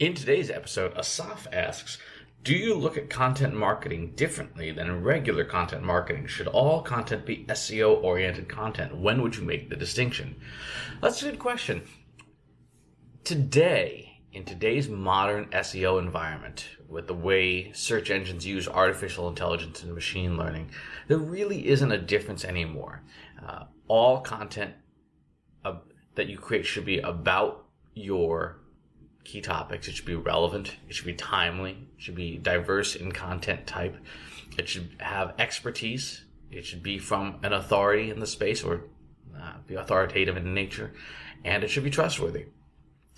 In today's episode, Assaf asks, do you look at content marketing differently than regular content marketing? Should all content be SEO-oriented content? When would you make the distinction? That's a good question. Today, in today's modern SEO environment, with the way search engines use artificial intelligence and machine learning, there really isn't a difference anymore. All content that you create should be about your key topics. It should be relevant. It should be timely. It should be diverse in content type. It should have expertise. It should be from an authority in the space or be authoritative in nature. And it should be trustworthy.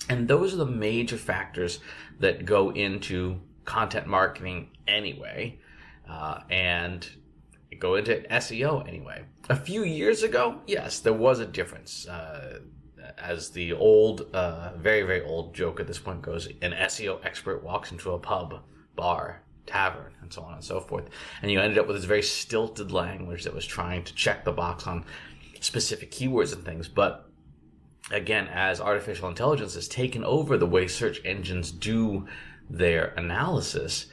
And those are the major factors that go into content marketing anyway, and go into SEO anyway. A few years ago, yes, there was a difference. As the old, very, very old joke at this point goes, an SEO expert walks into a pub, bar, tavern, and so on and so forth. And you ended up with this very stilted language that was trying to check the box on specific keywords and things. But again, as artificial intelligence has taken over the way search engines do their analysis,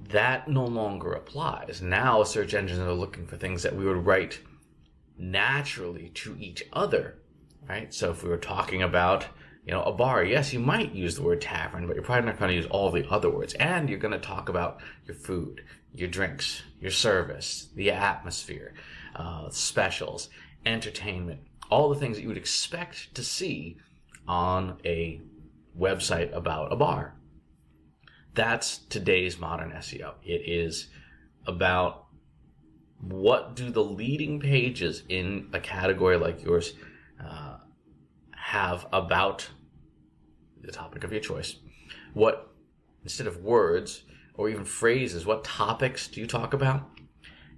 that no longer applies. Now search engines are looking for things that we would write naturally to each other, right? So if we were talking about, a bar, yes, you might use the word tavern, but you're probably not going to use all the other words. And you're going to talk about your food, your drinks, your service, the atmosphere, specials, entertainment, all the things that you would expect to see on a website about a bar. That's today's modern SEO. It is about what do the leading pages in a category like yours have about the topic of your choice. What, instead of words or even phrases, what topics do you talk about?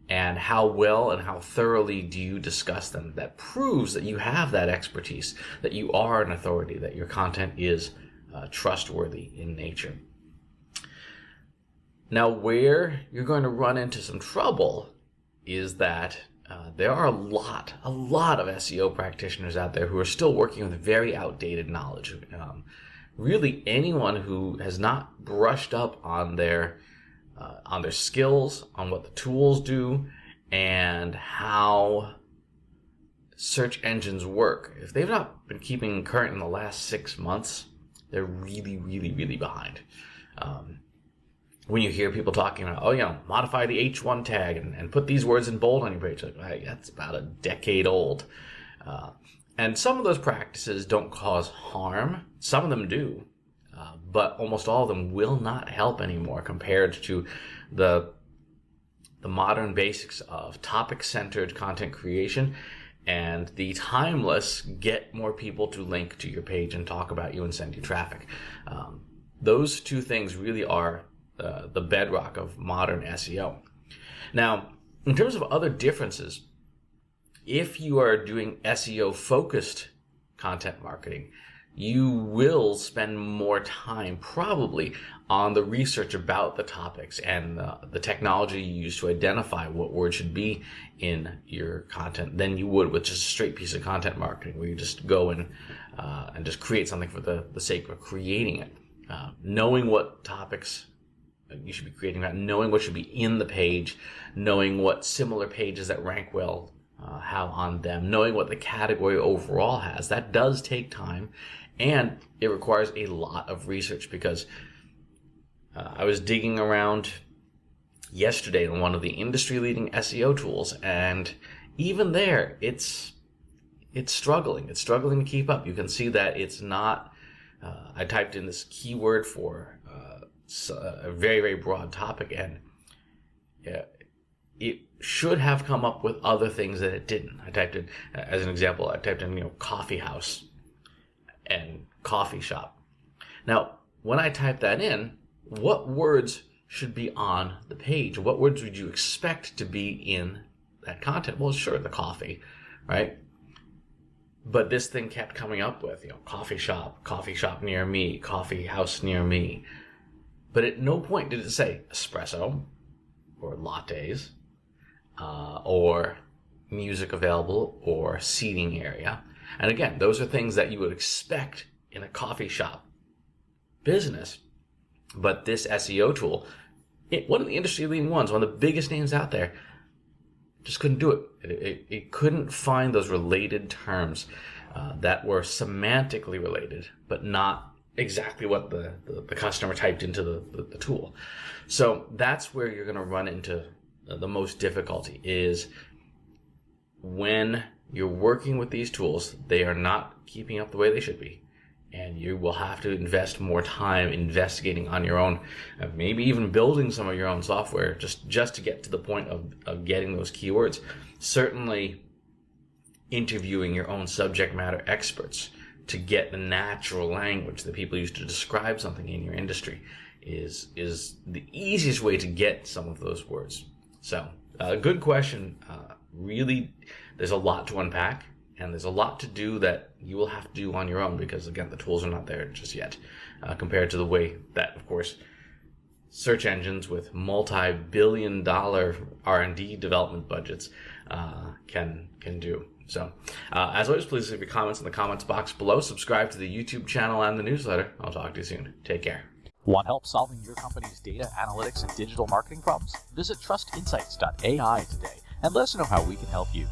And how well and how thoroughly do you discuss them? That proves that you have that expertise, that you are an authority, that your content is trustworthy in nature. Now, where you're going to run into some trouble is that there are a lot of SEO practitioners out there who are still working with very outdated knowledge. Really, anyone who has not brushed up on their skills, on what the tools do, and how search engines work. If they've not been keeping current in the last 6 months, they're really, really, really behind. When you hear people talking about, modify the H1 tag and put these words in bold on your page, like, that's about a decade old. And some of those practices don't cause harm. Some of them do. But almost all of them will not help anymore compared to the modern basics of topic-centered content creation and the timeless get more people to link to your page and talk about you and send you traffic. Those two things really are the bedrock of modern SEO. Now, in terms of other differences, if you are doing SEO-focused content marketing, you will spend more time probably on the research about the topics and the technology you use to identify what words should be in your content than you would with just a straight piece of content marketing where you just go and just create something for the sake of creating it. Knowing what topics you should be creating, that, knowing what should be in the page, knowing what similar pages that rank well have on them, knowing what the category overall has, that does take time. And it requires a lot of research because I was digging around yesterday in one of the industry-leading SEO tools, and even there, it's struggling. It's struggling to keep up. You can see that it's not. I typed in this keyword for a very, very broad topic, and it should have come up with other things that it didn't. I typed in, as an example, coffee house and coffee shop. Now, when I type that in, what words should be on the page? What words would you expect to be in that content? Well, sure, the coffee, right? But this thing kept coming up with, coffee shop near me, coffee house near me. But at no point did it say espresso or lattes or music available or seating area. And again, those are things that you would expect in a coffee shop business. But this SEO tool, one of the industry-leading ones, one of the biggest names out there, just couldn't do it. It couldn't find those related terms that were semantically related, but not exactly what the customer typed into the tool. So that's where you're going to run into the most difficulty, is when you're working with these tools, they are not keeping up the way they should be. And you will have to invest more time investigating on your own, maybe even building some of your own software just to get to the point of getting those keywords. Certainly interviewing your own subject matter experts to get the natural language that people use to describe something in your industry is the easiest way to get some of those words. So, good question. Really, there's a lot to unpack, and there's a lot to do that you will have to do on your own, because again, the tools are not there just yet, compared to the way that, of course, search engines with multi-billion-dollar R&D development budgets can do. So, as always, please leave your comments in the comments box below. Subscribe to the YouTube channel and the newsletter. I'll talk to you soon. Take care. Want help solving your company's data, analytics, and digital marketing problems? Visit trustinsights.ai today and let us know how we can help you.